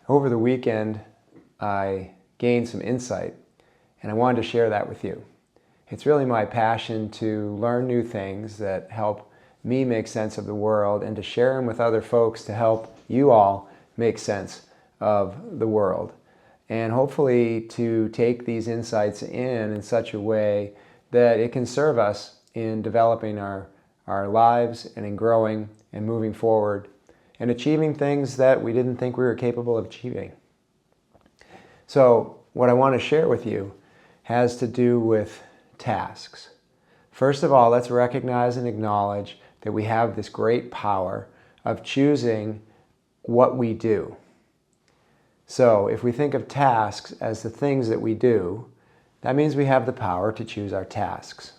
Over the weekend, I gained some insight, and I wanted to share that with you. It's really my passion to learn new things that help me make sense of the world and to share them with other folks to help you all make sense of the world. And hopefully to take these insights in such a way that it can serve us in developing our lives and in growing and moving forward and achieving things that we didn't think we were capable of achieving. So what I want to share with you has to do with tasks. First of all, let's recognize and acknowledge that we have this great power of choosing what we do. So if we think of tasks as the things that we do, that means we have the power to choose our tasks.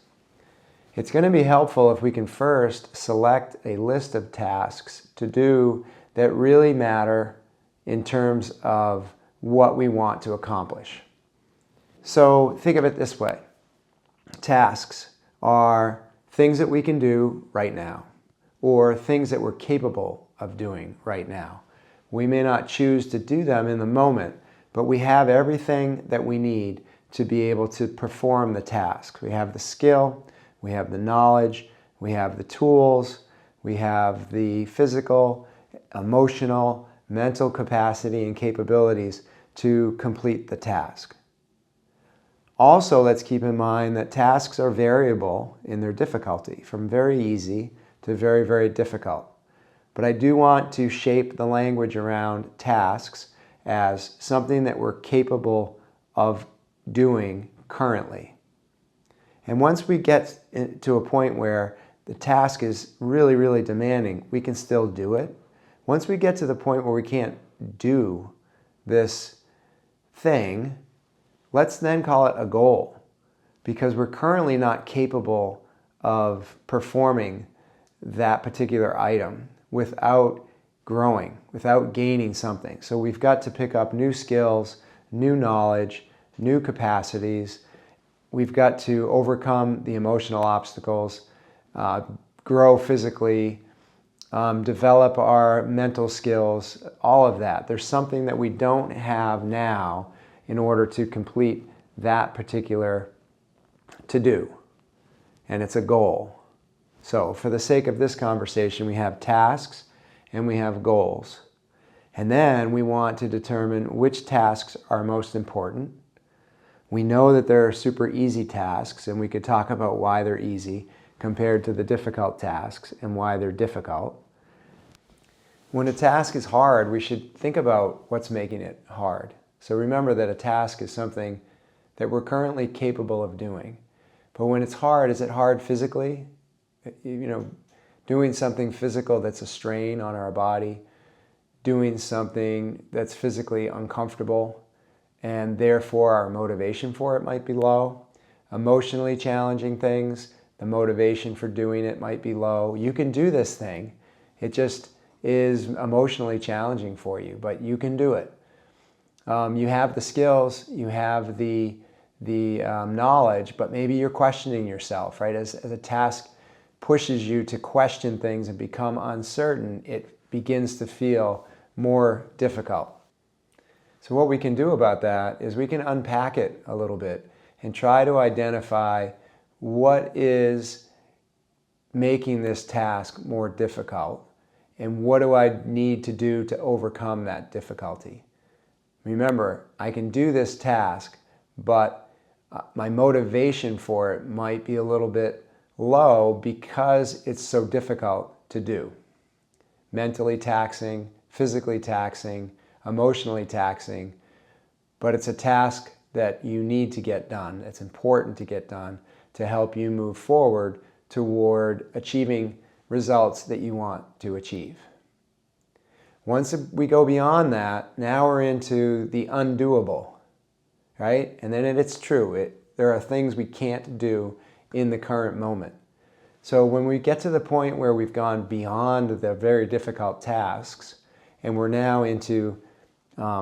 It's going to be helpful if we can first select a list of tasks to do that really matter in terms of what we want to accomplish. So think of it this way. Tasks are things that we can do right now, or things that we're capable of doing right now. We may not choose to do them in the moment, but we have everything that we need to be able to perform the task. We have the skill, we have the knowledge, we have the tools, we have the physical, emotional, mental capacity and capabilities to complete the task. Also, let's keep in mind that tasks are variable in their difficulty, from very easy to very, very difficult. But I do want to shape the language around tasks as something that we're capable of doing currently. And once we get to a point where the task is really, really demanding, we can still do it. Once we get to the point where we can't do this thing, let's then call it a goal, because we're currently not capable of performing that particular item without growing, without gaining something. So we've got to pick up new skills, new knowledge, new capacities. We've got to overcome the emotional obstacles, grow physically, develop our mental skills, all of that. There's something that we don't have now in order to complete that particular to-do. And it's a goal. So for the sake of this conversation, we have tasks and we have goals. And then we want to determine which tasks are most important. We know that there are super easy tasks, and we could talk about why they're easy compared to the difficult tasks and why they're difficult. When a task is hard, we should think about what's making it hard. So remember that a task is something that we're currently capable of doing. But when it's hard, is it hard physically? Doing something physical that's a strain on our body, doing something that's physically uncomfortable, and therefore our motivation for it might be low. Emotionally challenging things, the motivation for doing it might be low. You can do this thing. It just is emotionally challenging for you, but you can do it. You have the skills, you have the knowledge, but maybe you're questioning yourself, right? As a task pushes you to question things and become uncertain, it begins to feel more difficult. So what we can do about that is we can unpack it a little bit and try to identify what is making this task more difficult and what do I need to do to overcome that difficulty. Remember, I can do this task, but my motivation for it might be a little bit low because it's so difficult to do. Mentally taxing, physically taxing, emotionally taxing, but it's a task that you need to get done. It's important to get done to help you move forward toward achieving results that you want to achieve. Once we go beyond that, now we're into the undoable, right? And then it's true. There are things we can't do in the current moment. So when we get to the point where we've gone beyond the very difficult tasks and we're now into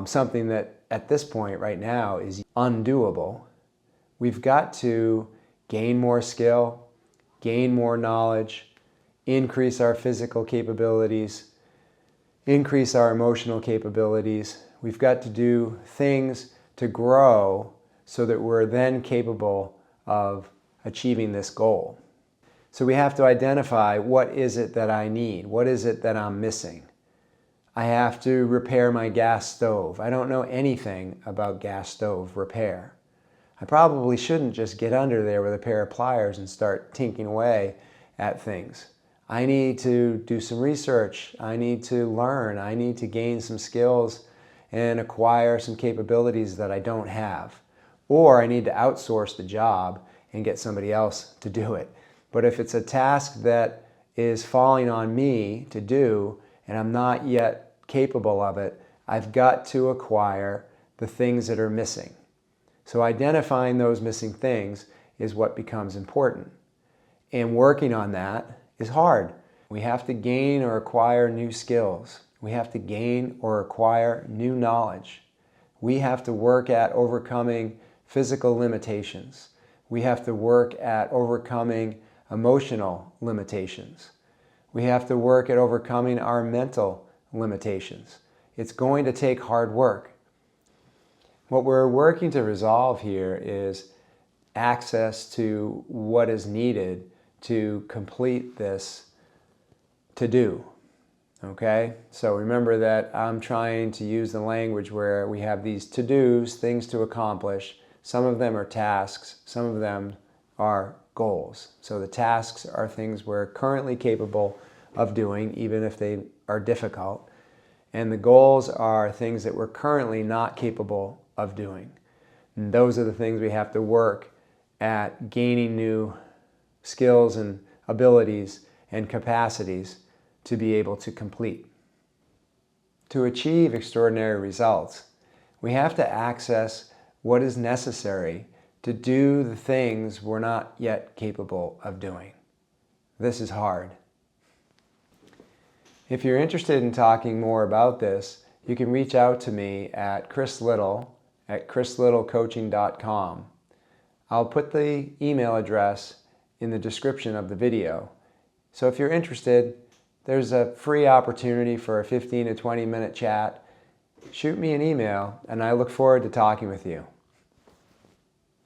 something that at this point right now is undoable, we've got to gain more skill, gain more knowledge, increase our physical capabilities, increase our emotional capabilities. We've got to do things to grow so that we're then capable of achieving this goal. So we have to identify, what is it that I need? What is it that I'm missing? I have to repair my gas stove. I don't know anything about gas stove repair. I probably shouldn't just get under there with a pair of pliers and start tinking away at things. I need to do some research. I need to learn. I need to gain some skills and acquire some capabilities that I don't have. Or I need to outsource the job and get somebody else to do it. But if it's a task that is falling on me to do and I'm not yet capable of it, I've got to acquire the things that are missing. So identifying those missing things is what becomes important. And working on that is hard. We have to gain or acquire new skills. We have to gain or acquire new knowledge. We have to work at overcoming physical limitations. We have to work at overcoming emotional limitations. We have to work at overcoming our mental limitations. It's going to take hard work. What we're working to resolve here is access to what is needed to complete this to-do. Okay? So remember that I'm trying to use the language where we have these to-dos, things to accomplish. Some of them are tasks, some of them are goals. So the tasks are things we're currently capable of doing, even if they are difficult. And the goals are things that we're currently not capable of doing. And those are the things we have to work at gaining new skills and abilities and capacities to be able to complete. To achieve extraordinary results, we have to access what is necessary to do the things we're not yet capable of doing. This is hard. If you're interested in talking more about this, you can reach out to me at Chris Little at chrislittlecoaching.com. I'll put the email address in the description of the video. So if you're interested, there's a free opportunity for a 15 to 20 minute chat. Shoot me an email, and I look forward to talking with you.